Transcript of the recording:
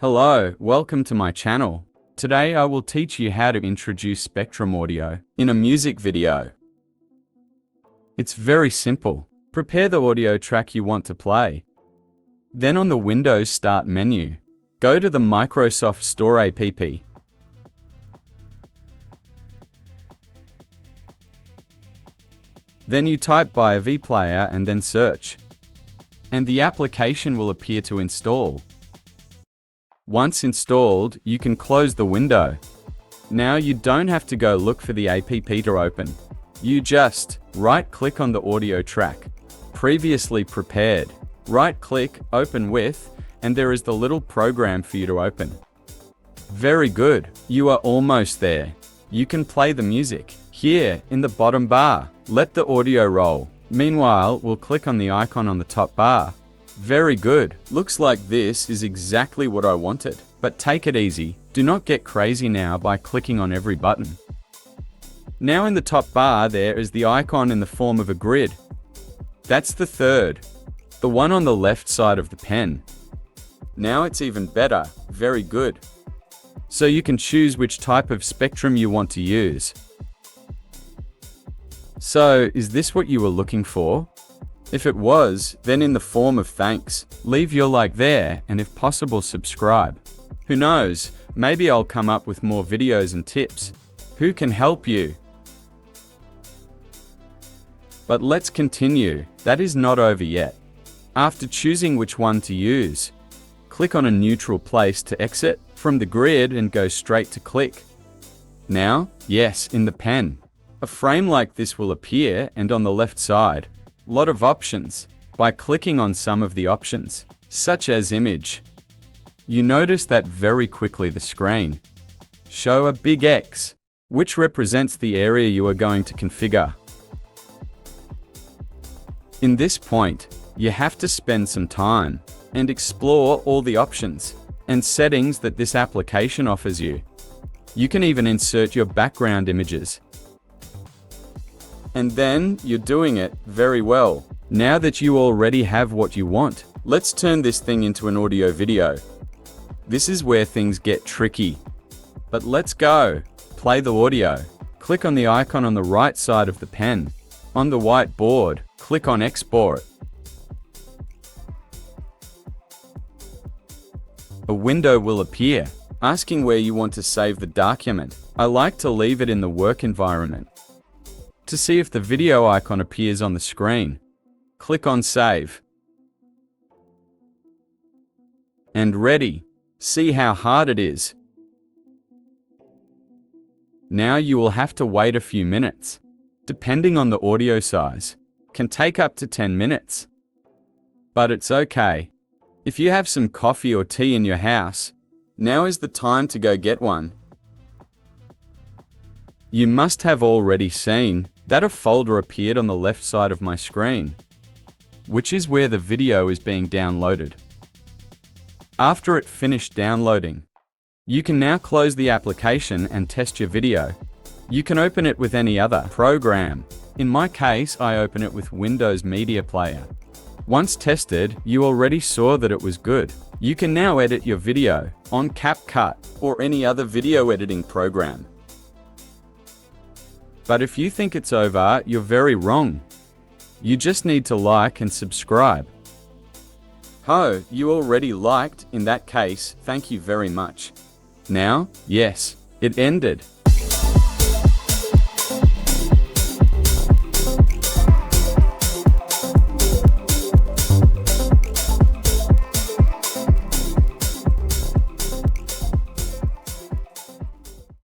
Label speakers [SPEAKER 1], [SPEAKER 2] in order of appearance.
[SPEAKER 1] Hello, welcome to my channel. Today I will teach you how to introduce Spectrum Audio in a music video. It's very simple. Prepare the audio track you want to play. Then on the Windows Start menu, go to the Microsoft Store app. Then you type BioV Player and then search. And the application will appear to install. Once installed, you can close the window. Now you don't have to go look for the app to open. You just right-click on the audio track, previously prepared. Right-click, open with, and there is the little program for you to open. Very good, you are almost there. You can play the music. Here, in the bottom bar, let the audio roll. Meanwhile, we'll click on the icon on the top bar. Very good. Looks like this is exactly what I wanted. But take it easy. Do not get crazy now by clicking on every button. Now in the top bar there is the icon in the form of a grid. That's the third. The one on the left side of the pen. Now it's even better. Very good. So you can choose which type of spectrum you want to use. So, is this what you were looking for? If it was, then in the form of thanks, leave your like there and if possible subscribe. Who knows, maybe I'll come up with more videos and tips. Who can help you? But let's continue, that is not over yet. After choosing which one to use, click on a neutral place to exit from the grid and go straight to click. Now, yes, in the pen. A frame like this will appear and on the left side, lot of options. By clicking on some of the options, such as image, you notice that very quickly the screen show a big X, which represents the area you are going to configure. In this point, you have to spend some time and explore all the options and settings that this application offers you. You can even insert your background images. And then, you're doing it very well. Now that you already have what you want, let's turn this thing into an audio video. This is where things get tricky. But let's go. Play the audio. Click on the icon on the right side of the pen. On the whiteboard, click on Export. A window will appear, asking where you want to save the document. I like to leave it in the work environment. To see if the video icon appears on the screen, click on Save. And ready. See how hard it is. Now you will have to wait a few minutes. Depending on the audio size, can take up to 10 minutes. But it's okay. If you have some coffee or tea in your house, now is the time to go get one. You must have already seen that a folder appeared on the left side of my screen, which is where the video is being downloaded. After it finished downloading, you can now close the application and test your video. You can open it with any other program. In my case, I open it with Windows Media Player. Once tested, you already saw that it was good. You can now edit your video on CapCut or any other video editing program. But if you think it's over, you're very wrong. You just need to like and subscribe. Oh, you already liked, in that case, thank you very much. Now, yes, it ended.